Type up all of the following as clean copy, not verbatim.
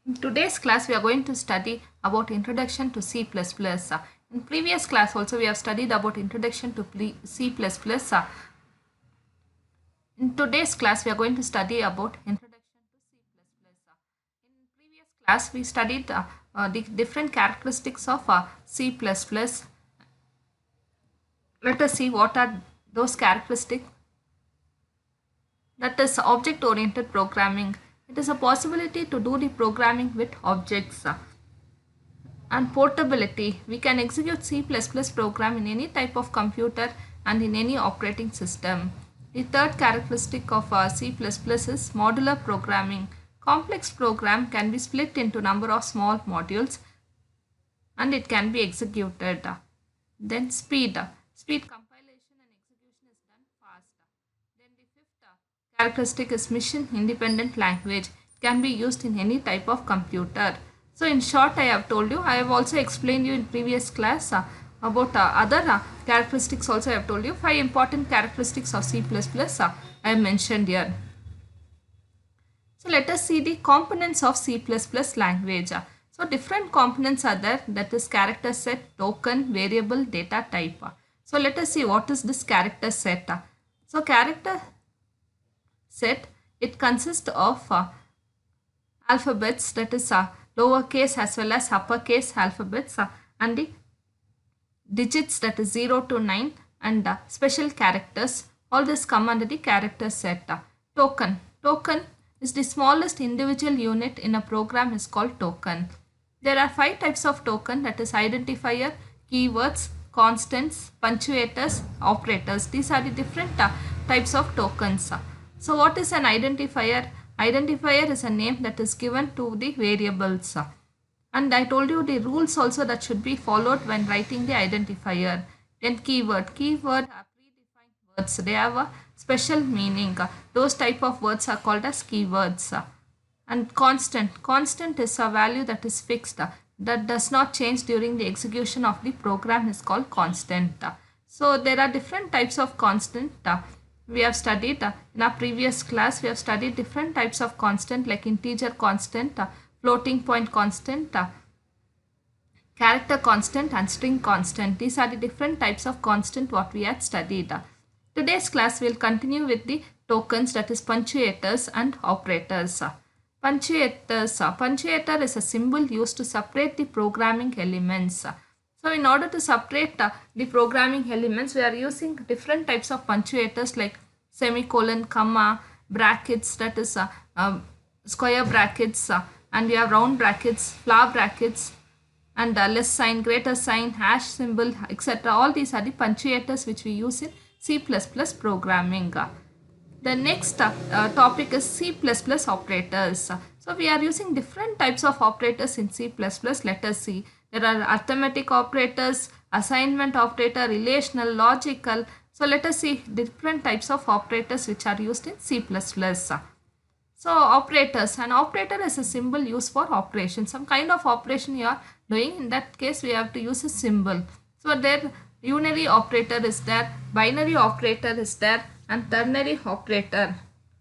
In today's class, we are going to study about Introduction to C++. In previous class also, we have studied about Introduction to C++. In today's class, we are going to study about Introduction to C++. In previous class, we studied the different characteristics of C++. Let us see what are those characteristics. That is object-oriented programming. It is a possibility to do the programming with objects. And portability. We can execute C++ program in any type of computer and in any operating system. The third characteristic of C++ is modular programming. Complex program can be split into number of small modules and it can be executed. Then speed. Speed compilation and execution is done fast. Then the fifth characteristic is mission independent language. Can be used in any type of computer. So in short, I have told you, I have also explained you in previous class about other characteristics also. I have told you 5 important characteristics of C++ I have mentioned here. So let us see the components of C++ language. So different components are there, that is character set, token, variable, data type. So let us see what is this character set. So character set, it consists of alphabets, that is lowercase as well as uppercase alphabets and the digits, that is 0 to 9, and special characters. All this come under the character set. Token. Token is the smallest individual unit in a program is called token. There are 5 types of token, that is identifier, keywords, constants, punctuators, operators. These are the different types of tokens. So what is an identifier? Identifier is a name that is given to the variables. And I told you the rules also that should be followed when writing the identifier. Then keyword. Keyword are predefined words. They have a special meaning. Those type of words are called as keywords. And constant. Constant is a value that is fixed. That does not change during the execution of the program is called constant. So there are different types of constant. We have studied in our previous class, we have studied different types of constant like integer constant, floating point constant, character constant and string constant. These are the different types of constant what we had studied. Today's class will continue with the tokens, that is punctuators and operators. Punctuators. Punctuator is a symbol used to separate the programming elements. So in order to separate the programming elements, we are using different types of punctuators like semicolon, comma, brackets, that is square brackets, and we have round brackets, flower brackets, and less sign, greater sign, hash symbol, etc. All these are the punctuators which we use in C++ programming. The next topic is C++ operators. So we are using different types of operators in C++. Let us see. There are arithmetic operators, assignment operator, relational, logical. So let us see different types of operators which are used in C++. So operators. An operator is a symbol used for operation. Some kind of operation you are doing. In that case, we have to use a symbol. So there unary operator is there, binary operator is there, and ternary operator.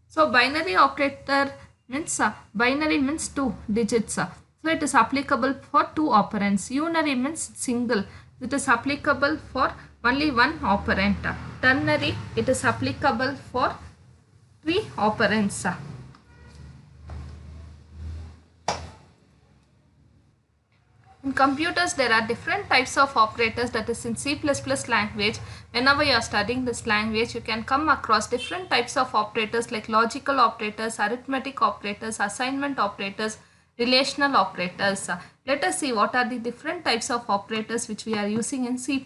So binary operator means binary means 2 digits. So it is applicable for 2 operands. Unary means single. It is applicable for only one operand. Ternary, it is applicable for 3 operands. In computers, there are different types of operators, that is in C++ language. Whenever you are studying this language, you can come across different types of operators like logical operators, arithmetic operators, assignment operators, relational operators. Let us see what are the different types of operators which we are using in C++.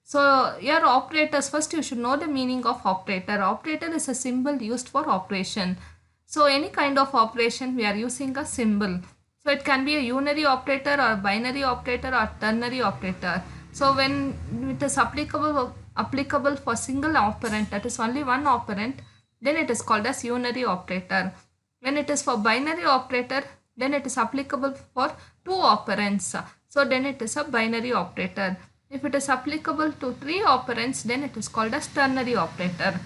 So here operators, first you should know the meaning of operator. Operator is a symbol used for operation. So any kind of operation we are using a symbol. So it can be a unary operator or binary operator or ternary operator. So when it is applicable for single operand, that is only one operand, then it is called as unary operator. When it is for binary operator, then it is applicable for 2 operands. So then it is a binary operator. If it is applicable to 3 operands, then it is called as ternary operator.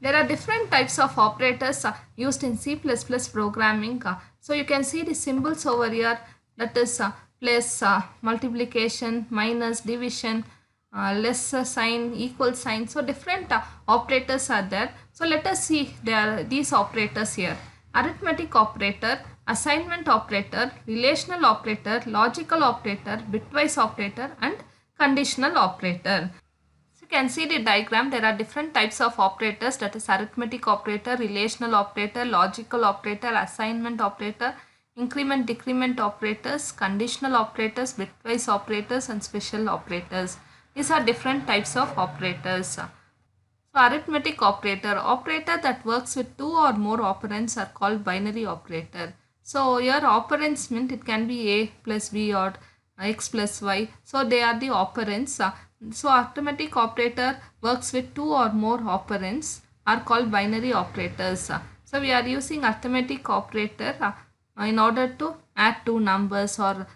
There are different types of operators used in C++ programming. So you can see the symbols over here, that is plus, multiplication, minus, division, less sign, equal sign. So different operators are there. So let us see these operators here. Arithmetic operator, assignment operator, relational operator, logical operator, bitwise operator, and conditional operator. You can see the diagram. There are different types of operators, that is arithmetic operator, relational operator, logical operator, assignment operator, increment decrement operators, conditional operators, bitwise operators, and special operators. These are different types of operators. So arithmetic operator that works with two or more operands are called binary operator. So your operands meant it can be a plus b or x plus y. So they are the operands. So arithmetic operator works with two or more operands are called binary operators. So we are using arithmetic operator in order to add two numbers or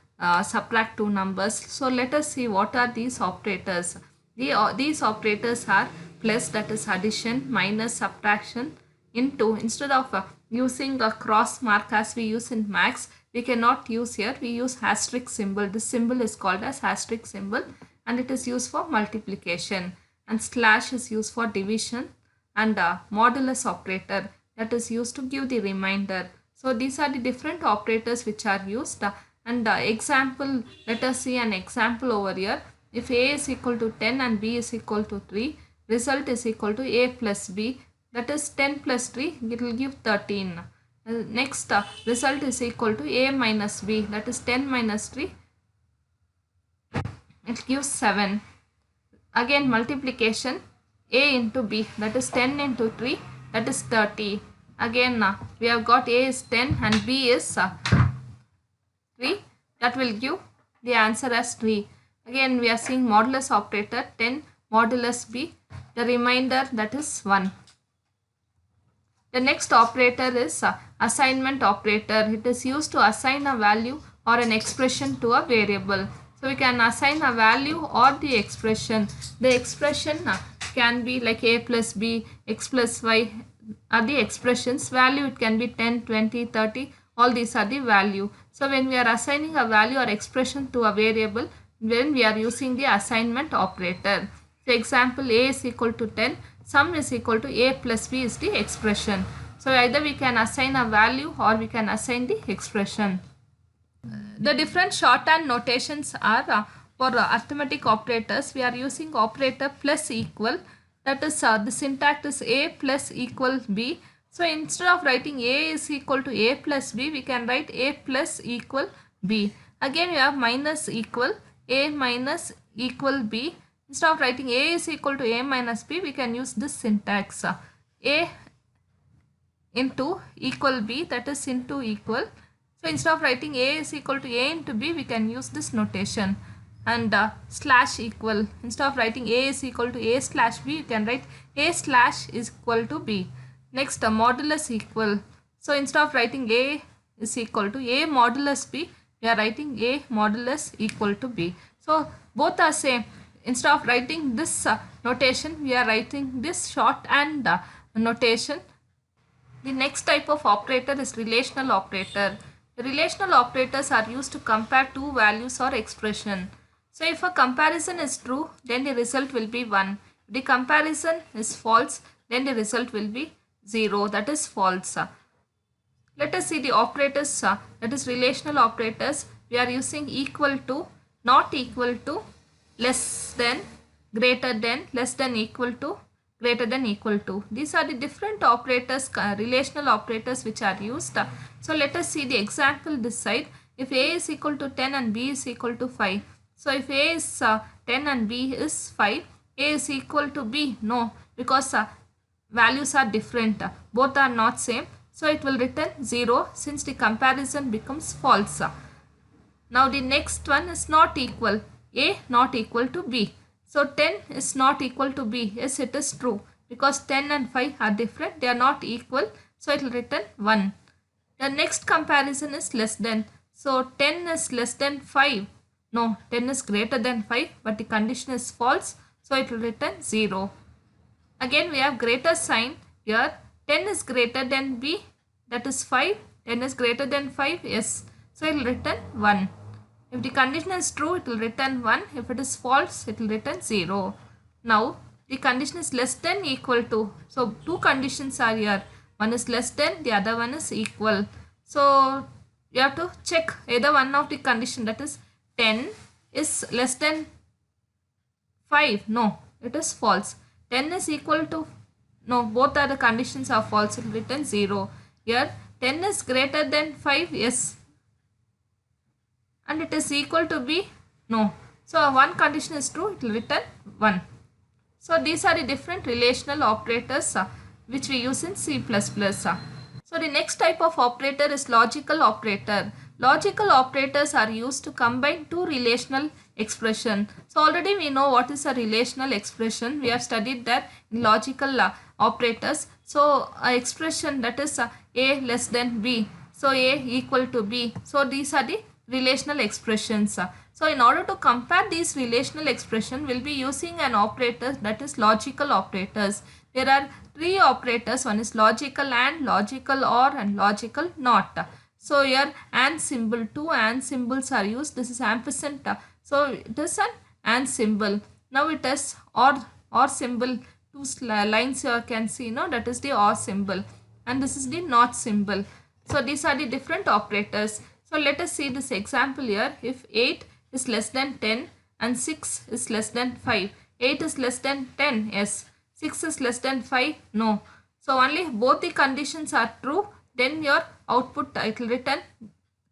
subtract two numbers. So let us see what are these operators. These operators are plus, that is addition, minus, subtraction, into. Instead of using a cross mark as we use in max, we cannot use here. We use asterisk symbol. This symbol is called as asterisk symbol, and it is used for multiplication, and slash is used for division, and modulus operator that is used to give the remainder. So these are the different operators which are used. And example, let us see an example over here. If a is equal to 10 and b is equal to 3, result is equal to a plus b, that is 10 plus 3, it will give 13. Next result is equal to a minus b, that is 10 minus 3, it gives 7. Again multiplication, a into b, that is 10 into 3, that is 30. Again we have got a is 10 and b is 3, that will give the answer as 3. Again we are seeing modulus operator, 10 modulus b, the remainder, that is 1. The next operator is assignment operator. It is used to assign a value or an expression to a variable. So we can assign a value or the expression. The expression can be like a plus b, x plus y are the expressions. Value, it can be 10, 20, 30. All these are the value. So when we are assigning a value or expression to a variable, then we are using the assignment operator. So example, a is equal to 10, sum is equal to a plus b is the expression. So either we can assign a value or we can assign the expression. The different shorthand notations are for arithmetic operators. We are using operator plus equal, that is the syntax is a plus equal b. So instead of writing a is equal to a plus b, we can write a plus equal b. Again we have minus equal, a minus equal b. Instead of writing a is equal to a minus b, we can use this syntax, a into equal b, that is into equal. So instead of writing a is equal to a into b, we can use this notation. And slash equal, instead of writing a is equal to a slash b, you can write a slash is equal to b. Next modulus equal. So instead of writing a is equal to a modulus b, we are writing a modulus equal to b. So both are same. Instead of writing this notation, we are writing this shorthand notation. The next type of operator is relational operator. The relational operators are used to compare two values or expression. So if a comparison is true, then the result will be 1. If the comparison is false, then the result will be 0, that is false. Let us see the operators, that is relational operators. We are using equal to, not equal to, less than, greater than, less than equal to, greater than equal to. These are the different operators, relational operators which are used. So let us see the example this side. If a is equal to 10 and b is equal to 5. So if a is 10 and b is 5, a is equal to b? No, because values are different. Both are not same. So it will return 0 since the comparison becomes false. Now the next one is not equal. A not equal to b. So 10 is not equal to b. Yes, it is true. Because 10 and 5 are different. They are not equal. So it will return 1. The next comparison is less than. So 10 is less than 5. No, 10 is greater than 5. But the condition is false. So it will return 0. Again we have greater sign. Here 10 is greater than b, that is 5. 10 is greater than 5, yes. So it will return 1. If the condition is true, it will return 1. If it is false, it will return 0. Now the condition is less than equal to. So two conditions are here. One is less than, the other one is equal. So you have to check either one of the condition, that is 10 is less than 5. No, it is false. 10 is equal to, no, both are the conditions are false. It will return 0. Here 10 is greater than 5, yes. And it is equal to b, no. So one condition is true, it will return 1. So these are the different relational operators which we use in C++. So the next type of operator is logical operator. Logical operators are used to combine two relational expression. So already we know what is a relational expression. We have studied that in logical operators. So a expression, that is a less than b. So a equal to b. So these are the relational expressions. So in order to compare these relational expression, we'll be using an operator, that is logical operators. There are three operators. One is logical AND, logical OR and logical NOT. So here AND symbol, two AND symbols are used. This is ampersand. So it is an AND symbol. Now it is OR symbol. Two lines you can see, no, that is the OR symbol. And this is the NOT symbol. So these are the different operators. So let us see this example here. If 8 is less than 10 and 6 is less than 5. 8 is less than 10, yes. 6 is less than 5, no. So only if both the conditions are true, then your output it will return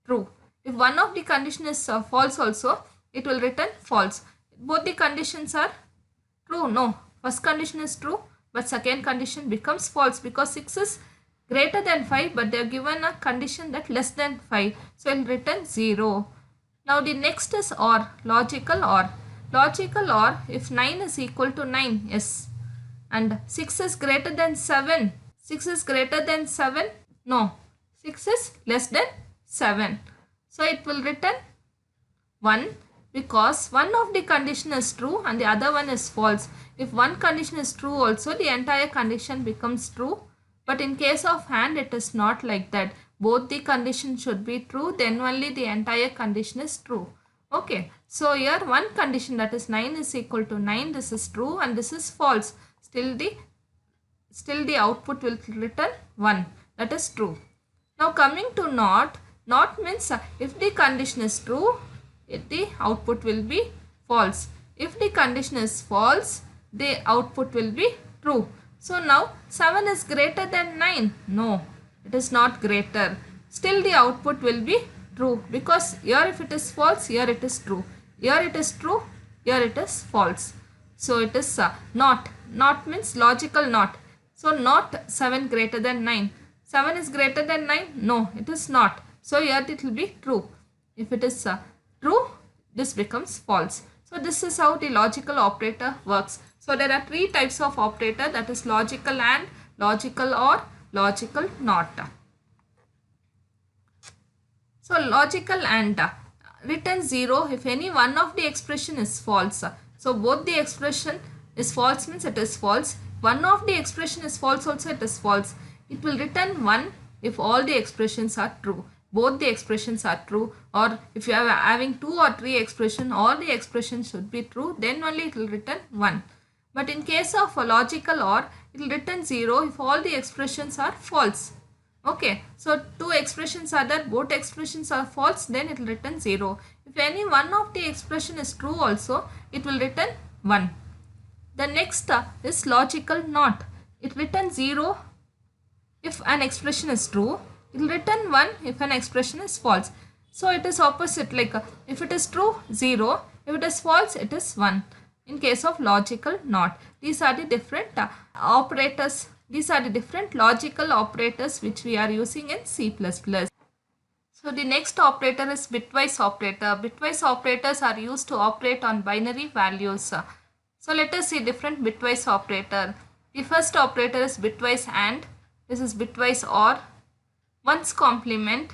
true. If one of the condition is false also, it will return false. Both the conditions are true, no. First condition is true, but second condition becomes false because 6 is greater than 5, but they are given a condition that less than 5. So it will return 0. Now the next is OR, logical OR. Logical OR, if 9 is equal to 9, yes. And 6 is greater than 7. 6 is greater than 7, no. 6 is less than 7. So it will return 1 because one of the condition is true and the other one is false. If one condition is true also, the entire condition becomes true. But in case of AND, it is not like that. Both the conditions should be true, then only the entire condition is true. Okay, so here one condition, that is 9 is equal to 9, this is true and this is false. Still the output will return 1, that is true. Now coming to NOT, NOT means if the condition is true, the output will be false. If the condition is false, the output will be true. So now 7 is greater than 9. No, it is not greater. Still the output will be true because here if it is false, here it is true. Here it is true, here it is false. So it is NOT. NOT means logical NOT. So not 7 greater than 9. 7 is greater than 9? No, it is not. So here it will be true. If it is true, this becomes false. So this is how the logical operator works. So there are three types of operator, that is logical AND, logical OR, logical NOT. So logical AND returns 0 if any one of the expression is false. So both the expression is false means it is false. One of the expression is false also, it is false. It will return 1 if all the expressions are true. Both the expressions are true, or if you are having 2 or 3 expressions, all the expressions should be true, then only it will return 1. But in case of a logical OR, it will return 0 if all the expressions are false. Okay, so two expressions are there, both expressions are false, then it will return 0. If any one of the expression is true also, it will return 1. The next is logical NOT. It returns 0 if an expression is true. It will return 1 if an expression is false. So it is opposite, like if it is true, 0. If it is false, it is 1. In case of logical NOT. These are the different operators. These are the different logical operators which we are using in C++. So the next operator is bitwise operator. Bitwise operators are used to operate on binary values. So let us see different bitwise operator. The first operator is bitwise AND. This is bitwise OR. Ones complement,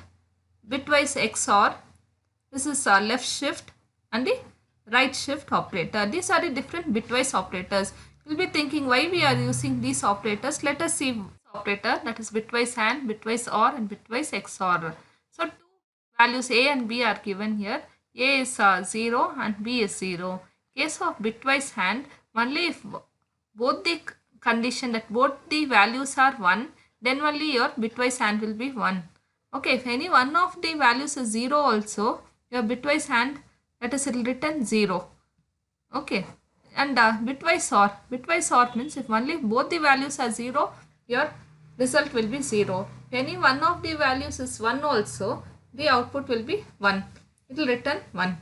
bitwise XOR. This is left shift and the right shift operator. These are the different bitwise operators. You'll be thinking why we are using these operators. Let us see operator, that is bitwise AND, bitwise OR and bitwise XOR. So two values A and B are given here. A is 0 and B is 0. Case of bitwise AND, only if both the condition that both the values are 1, then only your bitwise AND will be 1. Okay, if any one of the values is 0 also, your bitwise AND, that is, it will return 0. Okay, and bitwise OR. Bitwise OR means if only both the values are 0, your result will be 0. If any one of the values is 1 also, the output will be 1. It will return 1.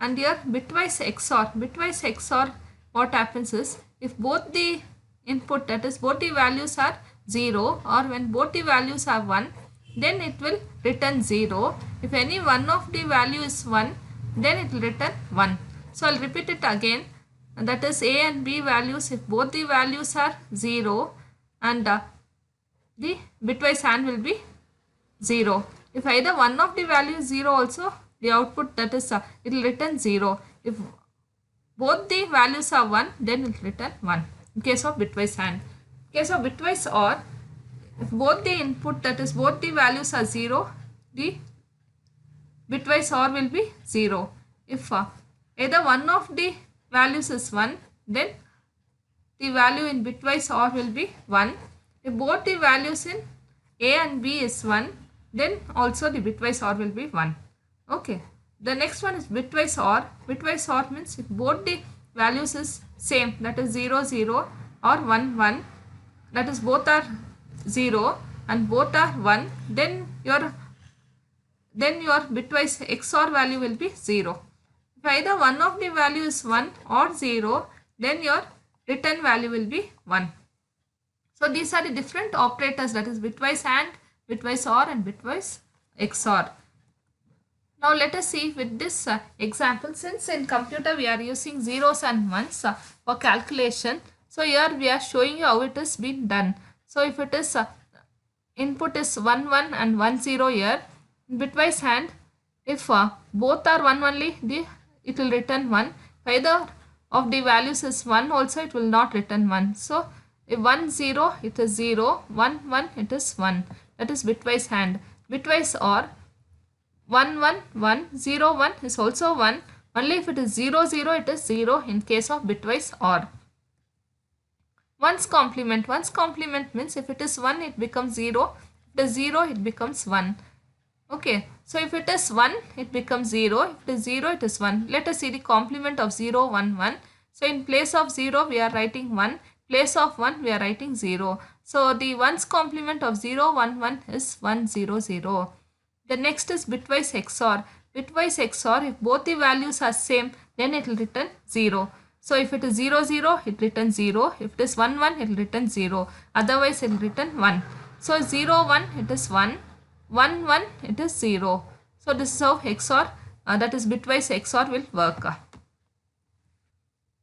And here bitwise XOR. Bitwise XOR, what happens is, if both the input, that is both the values are 0, or when both the values are 1, then it will return 0. If any one of the value is 1, then it will return 1. So I'll repeat it again. That is A and B values, if both the values are 0, and the bitwise AND will be 0. If either one of the value is 0 also, the output, that is it will return 0. If both the values are 1, then it will return 1 in case of bitwise AND. In case of bitwise OR, if both the input, that is both the values are 0, the bitwise OR will be 0. If either one of the values is 1, then the value in bitwise OR will be 1. If both the values in A and B is 1, then also the bitwise OR will be 1. Okay. The next one is bitwise OR. Bitwise OR means if both the values is same, that is 0, 0 or 1, 1, that is both are 0 and both are 1, then your bitwise XOR value will be 0. If either one of the value is 1 or 0, then your return value will be 1. So these are the different operators, that is bitwise AND, bitwise OR and bitwise XOR. Now let us see with this example, since in computer we are using zeros and ones for calculation. So here we are showing you how it is being done. So if it is input is 1 1 and 1 0 here, bitwise AND, if both are 1 only, it will return 1. If either of the values is 1 also, it will not return 1. So if 1 0, it is 0, 1 1, it is 1. That is bitwise AND. Bitwise OR, 1 1 1 0 1 is also 1. Only if it is 0 0, it is 0 in case of bitwise OR. One's complement. One's complement means if it is 1, it becomes 0. If it is 0, it becomes 1. Okay. So if it is 1, it becomes 0. If it is 0, it is 1. Let us see the complement of 0, 1, 1. So in place of 0, we are writing 1. Place of 1, we are writing 0. So the ones complement of 0, 1, 1 is 1, 0, 0. The next is bitwise XOR. Bitwise XOR, if both the values are same, then it will return 0. So if it is 0, 0, it returns 0. If it is 1, 1, it will return 0. Otherwise, it will return 1. So 0, 1, it is 1. 1, 1, it is 0. So this is how XOR, that is bitwise XOR will work.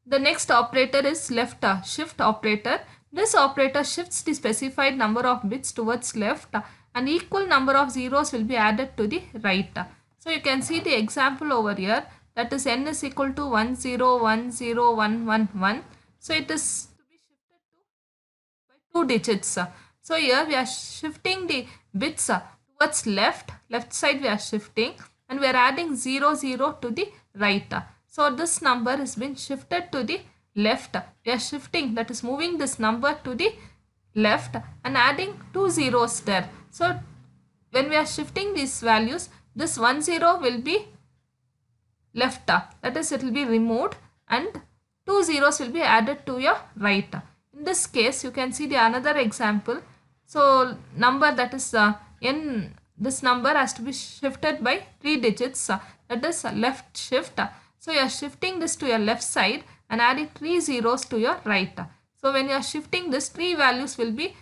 The next operator is left shift operator. This operator shifts the specified number of bits towards left and equal number of zeros will be added to the right. So you can see the example over here, that is n is equal to 1 0 1 0 1 1 1. So it is to be shifted to by 2 digits. So here we are shifting the bits towards left side we are shifting, and we are adding 0 0 to the right. So this number has been shifted to the left. We are shifting, that is moving this number to the left and adding 2 zeros there. So when we are shifting these values, this 1 0 will be left, that is it will be removed, and 2 zeros will be added to your right. In this case, you can see the another example. So number, that is n, this number has to be shifted by 3 digits, that is left shift. So you are shifting this to your left side and adding 3 zeros to your right. So when you are shifting this, 3 values will be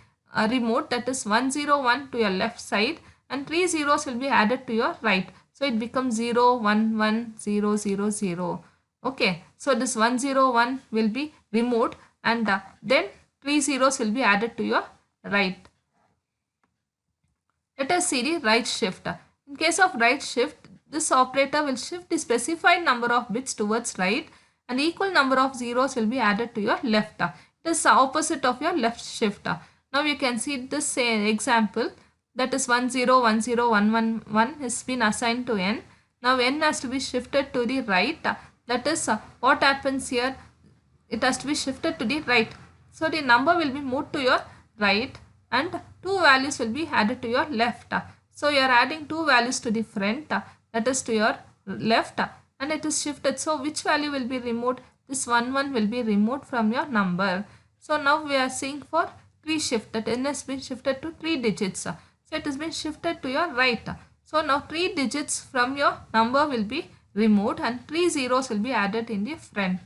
removed, that is 1 0 1 to your left side and 3 zeros will be added to your right. So it becomes 0 1 1 0 0 0. Okay. So this 1 0 1 will be removed and then 3 zeros will be added to your right. Let us see the right shift. In case of right shift, this operator will shift the specified number of bits towards right and equal number of zeros will be added to your left. It is the opposite of your left shift. Now you can see this example, that is 1 0 1 0 1 1 1 has been assigned to n. Now n has to be shifted to the right. That is what happens here, it has to be shifted to the right. So the number will be moved to your right and two values will be added to your left. So you are adding two values to the front, that is to your left, and it is shifted. So which value will be removed? This 1 1 will be removed from your number. So now we are seeing for 3 shift, that n has been shifted to 3 digits. So it has been shifted to your right. So now 3 digits from your number will be removed and 3 zeros will be added in the front.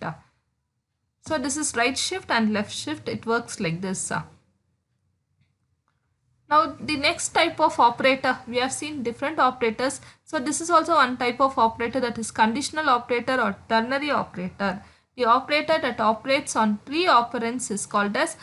So this is right shift and left shift. It works like this. Now the next type of operator, we have seen different operators. So this is also one type of operator, that is conditional operator or ternary operator. The operator that operates on 3 operands is called as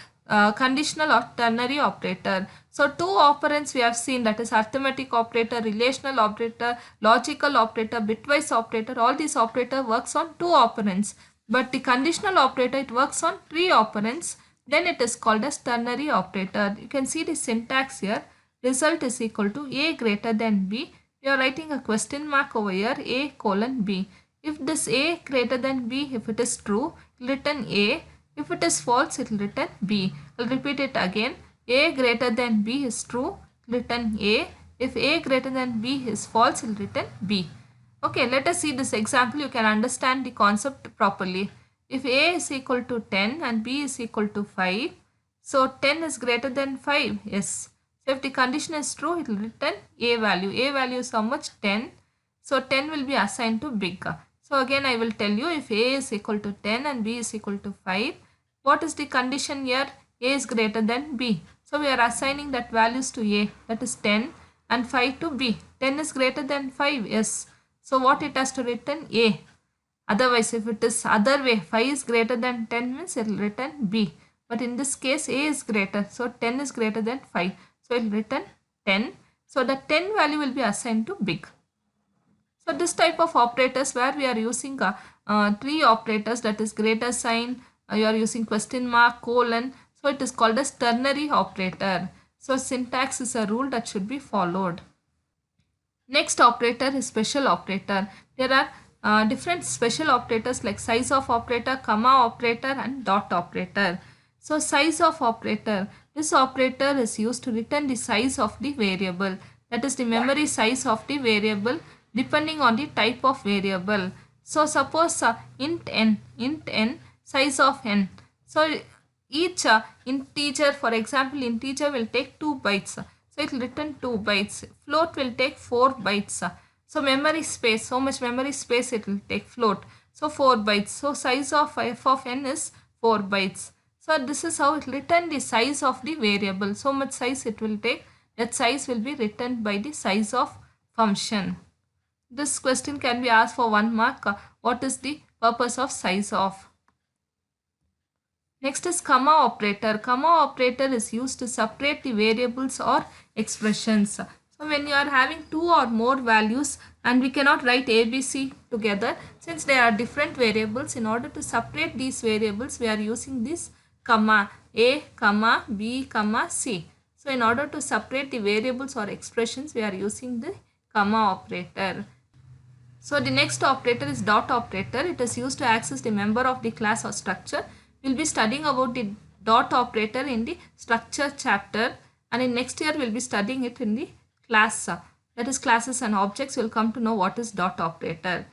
conditional or ternary operator. So 2 operands we have seen, that is arithmetic operator, relational operator, logical operator, bitwise operator. All these operator works on 2 operands. But the conditional operator, it works on 3 operands. Then it is called as ternary operator. You can see the syntax here. Result is equal to a greater than b. You are writing a question mark over here, a colon b. If this a greater than b, if it is true, it will return a. If it is false, it will return b. I will repeat it again. A greater than b is true, return a. If a greater than b is false, it will return b. Okay, let us see this example. You can understand the concept properly. If a is equal to 10 and b is equal to 5, so 10 is greater than 5, yes. So if the condition is true, it will return a value. A value is how much? 10. So 10 will be assigned to big. So again I will tell you, if a is equal to 10 and b is equal to 5, what is the condition here? A is greater than b. So we are assigning that values to a, that is 10, and 5 to b. 10 is greater than 5, yes. So what it has to return? A. Otherwise, if it is other way, 5 is greater than 10 means it will return b. But in this case, a is greater. So 10 is greater than 5. So it will return 10. So the 10 value will be assigned to big. So this type of operators, where we are using 3 operators, that is greater sign, you are using question mark, colon. So it is called as ternary operator. So syntax is a rule that should be followed. Next operator is special operator. There are different special operators like size of operator, comma operator and dot operator. So size of operator, this operator is used to return the size of the variable, that is the memory size of the variable depending on the type of variable. So suppose int n, size of n. So each integer, for example integer will take 2 bytes. So it will return 2 bytes. Float will take 4 bytes. So memory space, so much memory space it will take float. So 4 bytes. So size of f of n is 4 bytes. So this is how it will return the size of the variable. So much size it will take. That size will be returned by the size of function. This question can be asked for 1 mark. What is the purpose of size of? Next is comma operator. Comma operator is used to separate the variables or expressions. So when you are having 2 or more values and we cannot write ABC together, since they are different variables, in order to separate these variables we are using this comma, A, comma, B, comma, C. So in order to separate the variables or expressions we are using the comma operator. So the next operator is dot operator. It is used to access the member of the class or structure. We will be studying about the dot operator in the structure chapter, and in next year we will be studying it in the class, that is classes and objects. You will come to know what is dot operator.